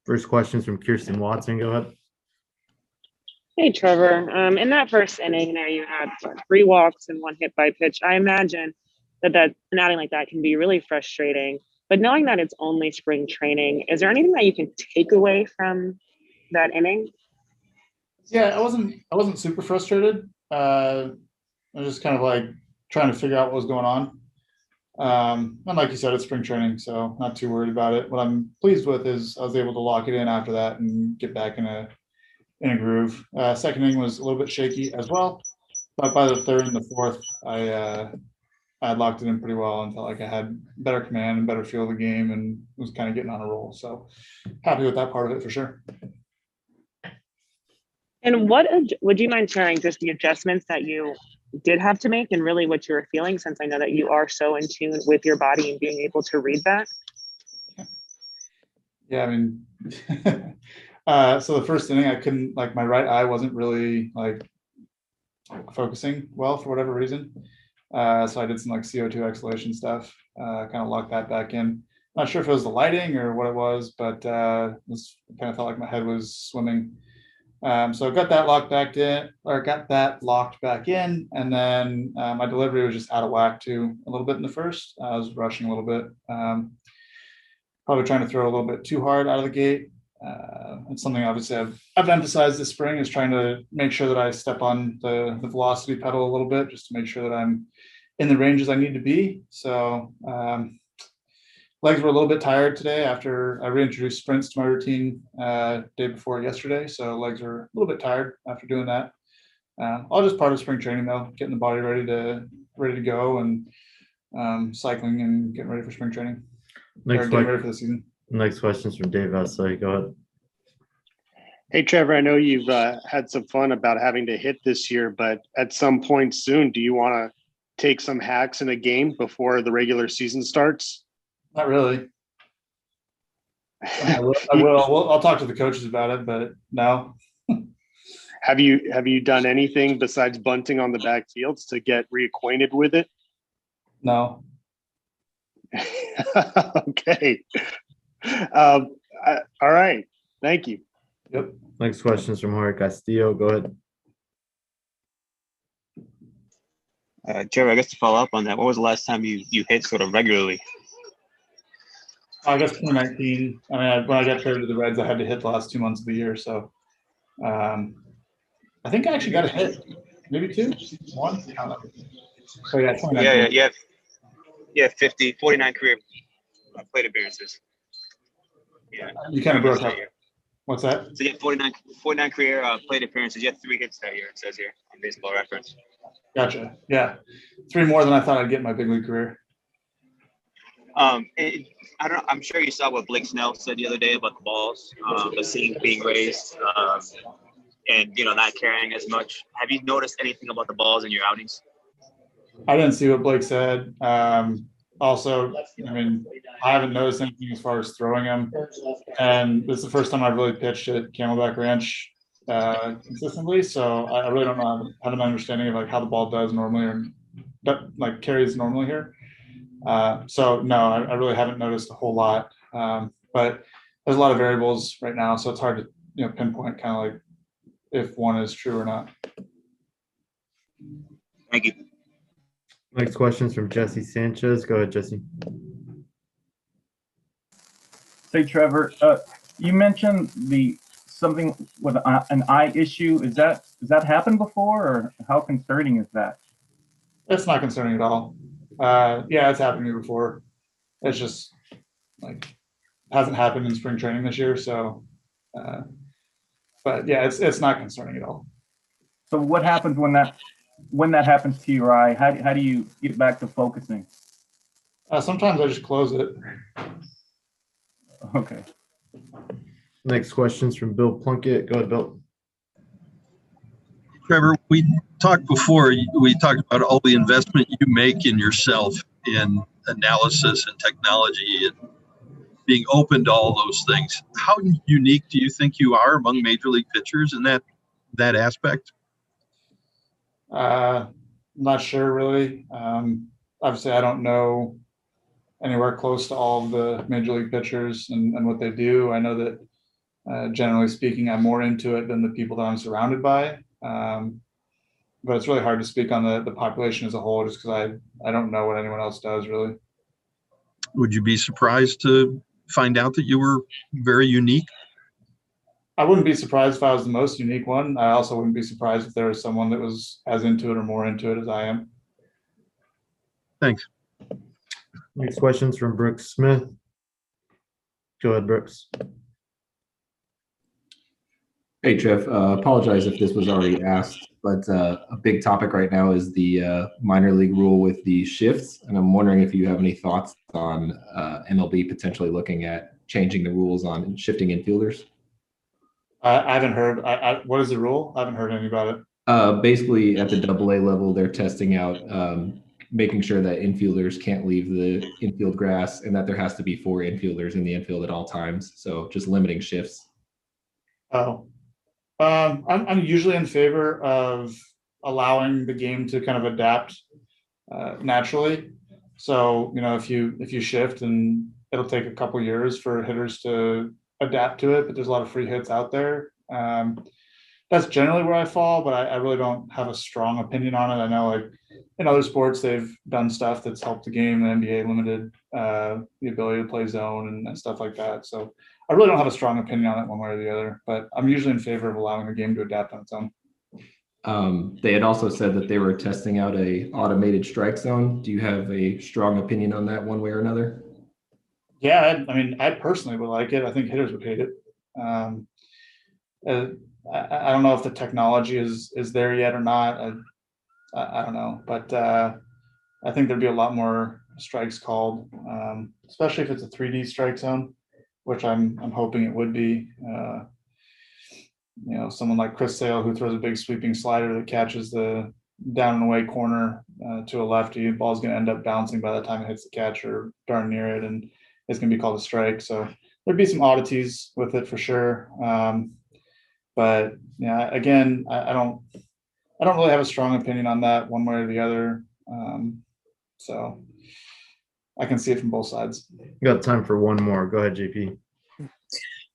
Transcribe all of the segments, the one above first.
First question's from Kirsten Watson. Go ahead. Hey, Trevor. In that first inning there, you had three walks and one hit by pitch. I imagine that an outing like that can be really frustrating. But knowing that it's only spring training, is there anything that you can take away from that inning? Yeah, I wasn't super frustrated. I was just kind of like trying to figure out what was going on. And like you said, it's spring training, so not too worried about it. What I'm pleased with is I was able to lock it in after that and get back in a groove. Second inning was a little bit shaky as well, but by the third and the fourth, I had locked it in pretty well and felt like I had better command and better feel of the game and was kind of getting on a roll. So happy with that part of it for sure. And would you mind sharing just the adjustments that you did have to make and really what you were feeling, since I know that you are so in tune with your body and being able to read that? Yeah, I mean, so the first inning, I couldn't, like, my right eye wasn't really like focusing well for whatever reason. So I did some like CO2 exhalation stuff, kind of locked that back in. Not sure if it was the lighting or what it was, but this kind of felt like my head was swimming. So I got that locked back in, and then my delivery was just out of whack too a little bit in the first. I was rushing a little bit, probably trying to throw a little bit too hard out of the gate. It's something obviously I've emphasized this spring, is trying to make sure that I step on the velocity pedal a little bit, just to make sure that I'm in the ranges I need to be. So legs were a little bit tired today after I reintroduced sprints to my routine day before yesterday. So legs were a little bit tired after doing that. All just part of spring training though, getting the body ready to go, and cycling and getting ready for spring training. Getting ready for the season. Next question's from Dave Vassay. Go ahead. Hey, Trevor, I know you've had some fun about having to hit this year, but at some point soon, do you want to take some hacks in a game before the regular season starts? Not really. I will. I'll talk to the coaches about it, but no. Have you done anything besides bunting on the backfields to get reacquainted with it? No. Okay. All right. Thank you. Yep. Next question is from Jorge Castillo. Go ahead. Trevor, I guess to follow up on that, when was the last time you hit sort of regularly? I guess 2019. I mean, when I got traded to the Reds, I had to hit the last 2 months of the year. So I think I actually got a hit. Maybe two? One? I don't know. So yeah, Yeah, 49 career plate appearances. Yeah. You kind of broke up. What's that? So you had 49 career plate appearances. You had 3 hits that year, it says here on Baseball Reference. Gotcha. Yeah. 3 more than I thought I'd get in my big league career. I don't know. I'm sure you saw what Blake Snell said the other day about the balls, the seam being raised, and not carrying as much. Have you noticed anything about the balls in your outings? I didn't see what Blake said. Also, I mean, I haven't noticed anything as far as throwing them, and this is the first time I've really pitched at Camelback Ranch consistently. So I really don't know, have an understanding of like how the ball does normally, or like carries normally here. So no, I really haven't noticed a whole lot. But there's a lot of variables right now, so it's hard to pinpoint kind of like if one is true or not. Thank you. Next question is from Jesse Sanchez. Go ahead, Jesse. Say, Trevor, you mentioned something with an eye issue. Has that happened before, or how concerning is that? It's not concerning at all. Yeah, it's happened to me before. It's just like hasn't happened in spring training this year. So, but yeah, it's not concerning at all. So what happens when that happens to your eye? How do you get back to focusing? Sometimes I just close it. Okay. Next question's from Bill Plunkett. Go ahead, Bill. Trevor, we talked before, we talked about all the investment you make in yourself in analysis and technology and being open to all those things. How unique do you think you are among major league pitchers in that aspect? I'm not sure really. Obviously, I don't know anywhere close to all of the major league pitchers and what they do. I know that generally speaking, I'm more into it than the people that I'm surrounded by. But it's really hard to speak on the population as a whole, just because I don't know what anyone else does really. Would you be surprised to find out that you were very unique? I wouldn't be surprised if I was the most unique one. I also wouldn't be surprised if there was someone that was as into it or more into it as I am. Thanks. Next question's from Brooks Smith. Go ahead, Brooks. Hey, Trev, apologize if this was already asked, but a big topic right now is the minor league rule with the shifts. And I'm wondering if you have any thoughts on MLB potentially looking at changing the rules on shifting infielders. I haven't heard. What is the rule? I haven't heard anything about it. Basically, at the AA level, they're testing out making sure that infielders can't leave the infield grass and that there has to be 4 infielders in the infield at all times. So just limiting shifts. Oh. I'm usually in favor of allowing the game to kind of adapt naturally. So, if you shift, and it'll take a couple years for hitters to adapt to it, but there's a lot of free hits out there. That's generally where I fall, but I really don't have a strong opinion on it. I know, like in other sports, they've done stuff that's helped the game. The NBA limited the ability to play zone and stuff like that. So I really don't have a strong opinion on it one way or the other, but I'm usually in favor of allowing the game to adapt on its own. They had also said that they were testing out a automated strike zone. Do you have a strong opinion on that one way or another? Yeah, I personally would like it. I think hitters would hate it. I don't know if the technology is there yet or not. I don't know, but I think there'd be a lot more strikes called, especially if it's a 3D strike zone, which I'm hoping it would be. Someone like Chris Sale, who throws a big sweeping slider that catches the down and away corner to a lefty, the ball's going to end up bouncing by the time it hits the catcher, darn near it, and it's going to be called a strike. So there'd be some oddities with it for sure. But yeah, again, I don't really have a strong opinion on that one way or the other. So I can see it from both sides. Got time for one more. Go ahead, JP.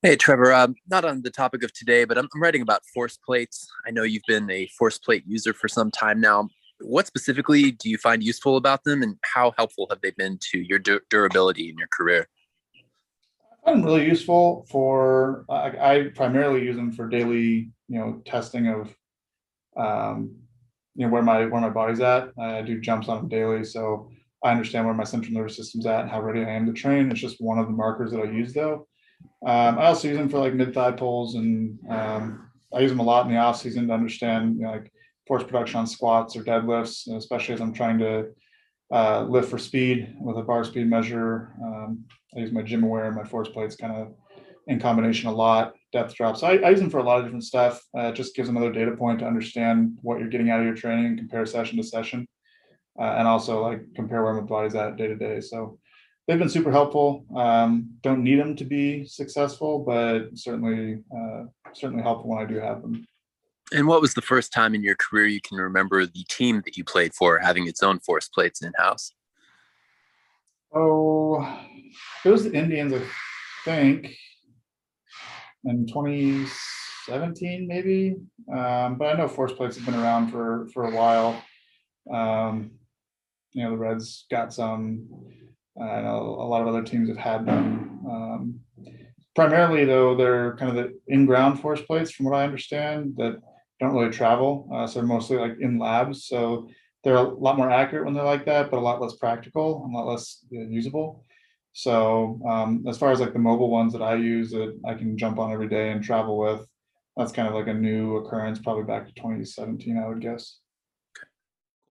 Hey, Trevor, not on the topic of today, but I'm writing about force plates. I know you've been a force plate user for some time now. What specifically do you find useful about them, and how helpful have they been to your durability in your career? I find them really useful for, I primarily use them for daily, testing of, where my body's at. I do jumps on them daily, so I understand where my central nervous system's at and how ready I am to train. It's just one of the markers that I use, though. I also use them for like mid-thigh pulls, and I use them a lot in the off season to understand, like force production on squats or deadlifts, especially as I'm trying to lift for speed with a bar speed measure. I use my gym aware and my force plates kind of in combination a lot. Depth drops. So I use them for a lot of different stuff. It just gives another data point to understand what you're getting out of your training and compare session to session, and also like compare where my body's at day to day. So they've been super helpful. Don't need them to be successful, but certainly helpful when I do have them. And what was the first time in your career you can remember the team that you played for having its own force plates in-house? Oh, it was the Indians, I think, in 2017 maybe. But I know force plates have been around for a while. The Reds got some. I know a lot of other teams have had them. Primarily, though, they're kind of the in-ground force plates, from what I understand, that don't really travel. So they're mostly like in labs. So they're a lot more accurate when they're like that, but a lot less practical and a lot less usable. So as far as like the mobile ones that I use that I can jump on every day and travel with, that's kind of like a new occurrence, probably back to 2017, I would guess.